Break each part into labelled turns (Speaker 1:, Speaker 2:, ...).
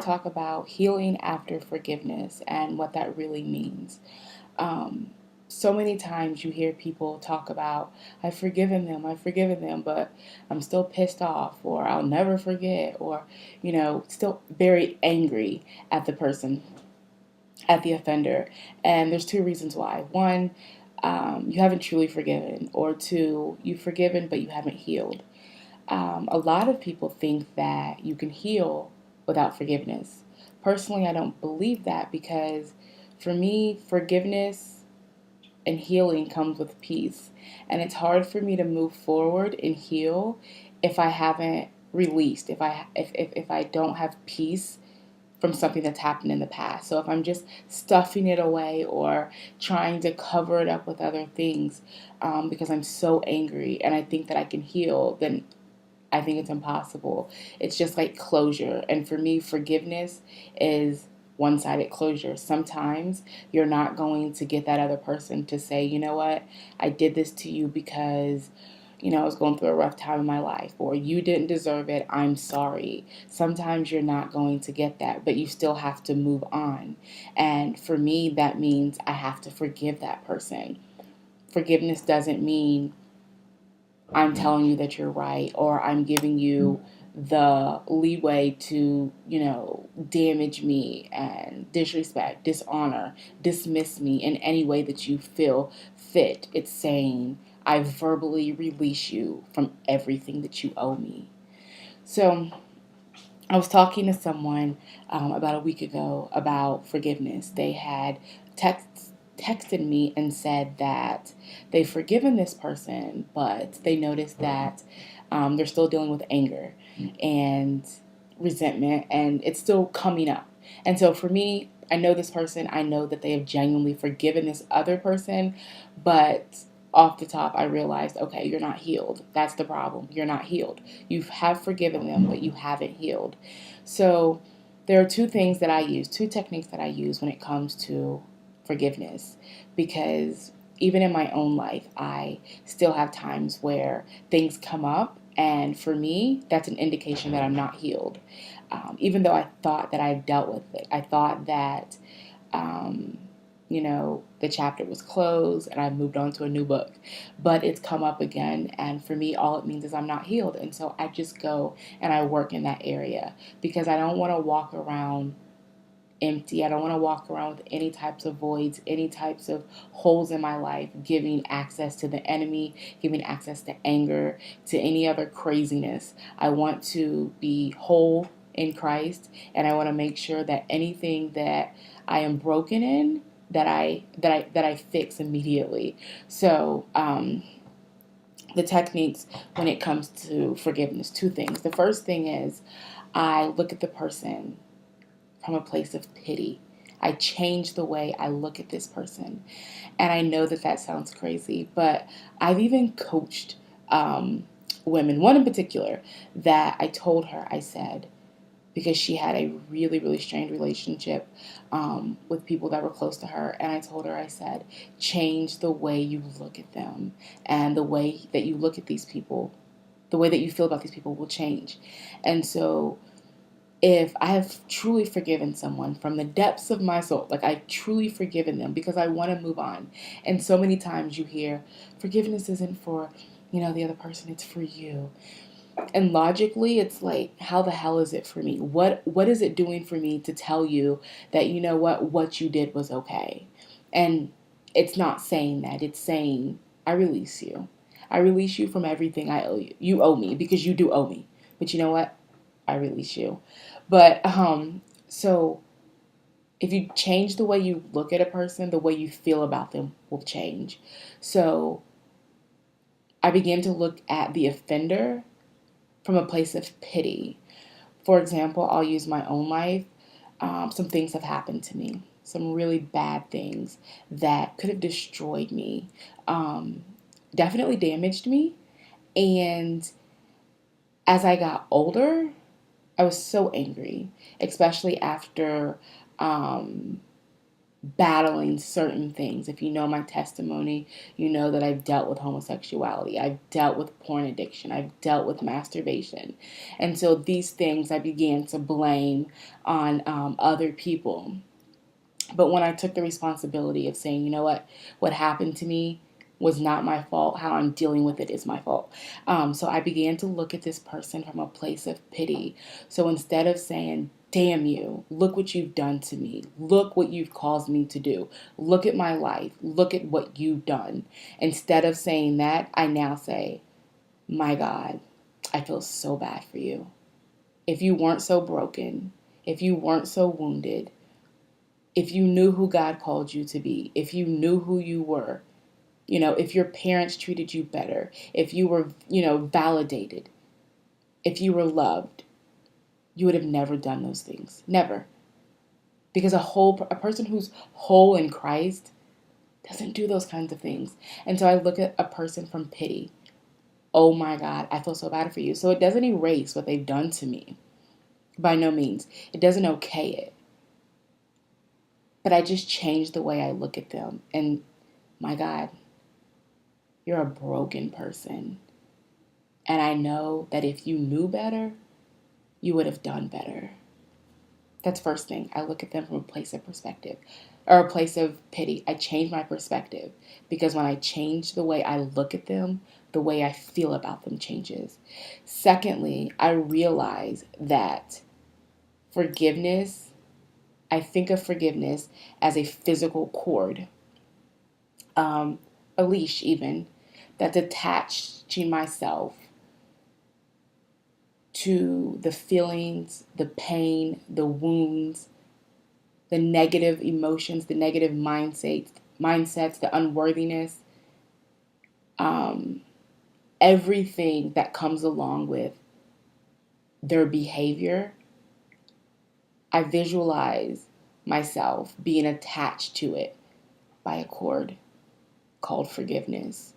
Speaker 1: talk about healing after forgiveness and what that really means. Um, so many times you hear people talk about, I've forgiven them, but I'm still pissed off, or I'll never forget, or, still very angry at the person, at the offender. And there's two reasons why. One, you haven't truly forgiven, or two, you've forgiven, but you haven't healed. A lot of people think that you can heal without forgiveness. Personally, I don't believe that, because for me, forgiveness and healing comes with peace. And it's hard for me to move forward and heal if I haven't released, if I don't have peace from something that's happened in the past. So if I'm just stuffing it away or trying to cover it up with other things, because I'm so angry and I think that I can heal, then I think it's impossible. It's just like closure. And for me, forgiveness is one sided closure. Sometimes you're not going to get that other person to say, you know what, I did this to you because, I was going through a rough time in my life, or you didn't deserve it, I'm sorry. Sometimes you're not going to get that, but you still have to move on. And for me, that means I have to forgive that person. Forgiveness doesn't mean I'm telling you that you're right, or I'm giving you the leeway to, damage me and disrespect, dishonor, dismiss me in any way that you feel fit. It's saying, I verbally release you from everything that you owe me. So, I was talking to someone about a week ago about forgiveness. They had texted me and said that they've forgiven this person, but they noticed that they're still dealing with anger and resentment, and it's still coming up. And so for me, I know this person, I know that they have genuinely forgiven this other person, but off the top, I realized, okay, you're not healed. That's the problem. You're not healed. You have forgiven them, but you haven't healed. So there are two techniques that I use when it comes to forgiveness, because even in my own life, I still have times where things come up, and for me, that's an indication that I'm not healed. Even though I thought that I dealt with it, I thought that um, the chapter was closed and I moved on to a new book. But it's come up again, and for me, all it means is I'm not healed. And so I just go and I work in that area, because I don't want to walk around empty. I don't want to walk around with any types of voids, any types of holes in my life, giving access to the enemy, giving access to anger, to any other craziness. I want to be whole in Christ, and I want to make sure that anything that I am broken in, that I fix immediately. So the techniques when it comes to forgiveness, two things. The first thing is I look at the person from a place of pity. I change the way I look at this person. And I know that that sounds crazy, but I've even coached women, one in particular, that I told her, I said, because she had a really, really strained relationship with people that were close to her. And I told her, I said, change the way you look at them, and the way that you look at these people, the way that you feel about these people will change. And so if I have truly forgiven someone from the depths of my soul, like I've truly forgiven them because I want to move on. And so many times you hear, forgiveness isn't for, the other person, it's for you. And logically, it's like, how the hell is it for me? What is it doing for me to tell you that, what you did was okay? And it's not saying that. It's saying, I release you. I release you from everything I owe you. You owe me, because you do owe me. But you know what? I release you. But so if you change the way you look at a person, the way you feel about them will change. So I began to look at the offender from a place of pity. For example, I'll use my own life. Some things have happened to me, some really bad things that could have destroyed me, definitely damaged me. And as I got older, I was so angry, especially after battling certain things. If you know my testimony, you know that I've dealt with homosexuality, I've dealt with porn addiction, I've dealt with masturbation. And so these things I began to blame on other people. But when I took the responsibility of saying, you know what happened to me was not my fault. How I'm dealing with it is my fault. So I began to look at this person from a place of pity. So instead of saying, damn you, look what you've done to me, look what you've caused me to do, look at my life, look at what you've done. Instead of saying that, I now say, my God, I feel so bad for you. If you weren't so broken, if you weren't so wounded, if you knew who God called you to be, if you knew who you were, if your parents treated you better, if you were, validated, if you were loved, you would have never done those things. Never. Because a person who's whole in Christ doesn't do those kinds of things. And so I look at a person from pity. Oh my God, I feel so bad for you. So it doesn't erase what they've done to me. By no means. It doesn't okay it. But I just change the way I look at them. And my God, you're a broken person. And I know that if you knew better, you would have done better. That's first thing. I look at them from a place of perspective or a place of pity. I change my perspective because when I change the way I look at them, the way I feel about them changes. Secondly, I realize that forgiveness, I think of forgiveness as a physical cord, a leash even, that's attached to myself to the feelings, the pain, the wounds, the negative emotions, the negative mindsets, the unworthiness, everything that comes along with their behavior. I visualize myself being attached to it by a cord called forgiveness.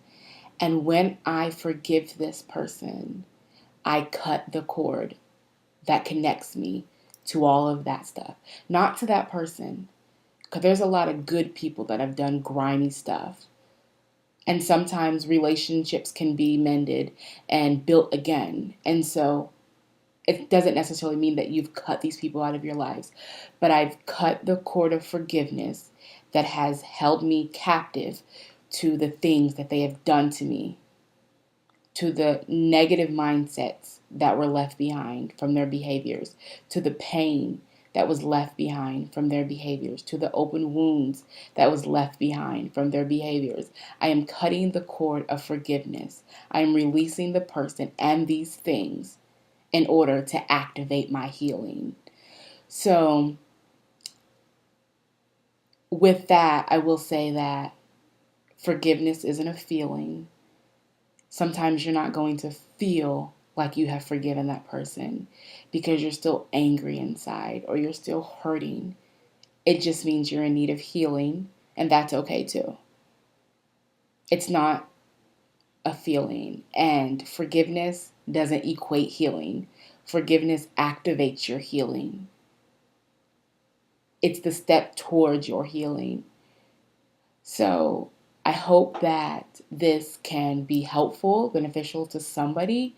Speaker 1: And when I forgive this person, I cut the cord that connects me to all of that stuff. Not to that person, because there's a lot of good people that have done grimy stuff. And sometimes relationships can be mended and built again. And so it doesn't necessarily mean that you've cut these people out of your lives. But I've cut the cord of forgiveness that has held me captive to the things that they have done to me, to the negative mindsets that were left behind from their behaviors, to the pain that was left behind from their behaviors, to the open wounds that was left behind from their behaviors. I am cutting the cord of forgiveness. I am releasing the person and these things in order to activate my healing. So with that, I will say that forgiveness isn't a feeling. Sometimes you're not going to feel like you have forgiven that person because you're still angry inside or you're still hurting. It just means you're in need of healing, and that's okay too. It's not a feeling, and forgiveness doesn't equate healing. Forgiveness activates your healing. It's the step towards your healing. So I hope that this can be helpful, beneficial to somebody.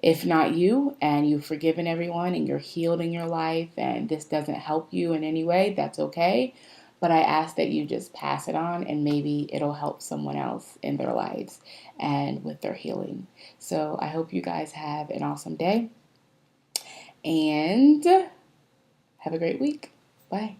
Speaker 1: If not you, and you've forgiven everyone and you're healed in your life and this doesn't help you in any way, that's okay. But I ask that you just pass it on and maybe it'll help someone else in their lives and with their healing. So I hope you guys have an awesome day and have a great week. Bye.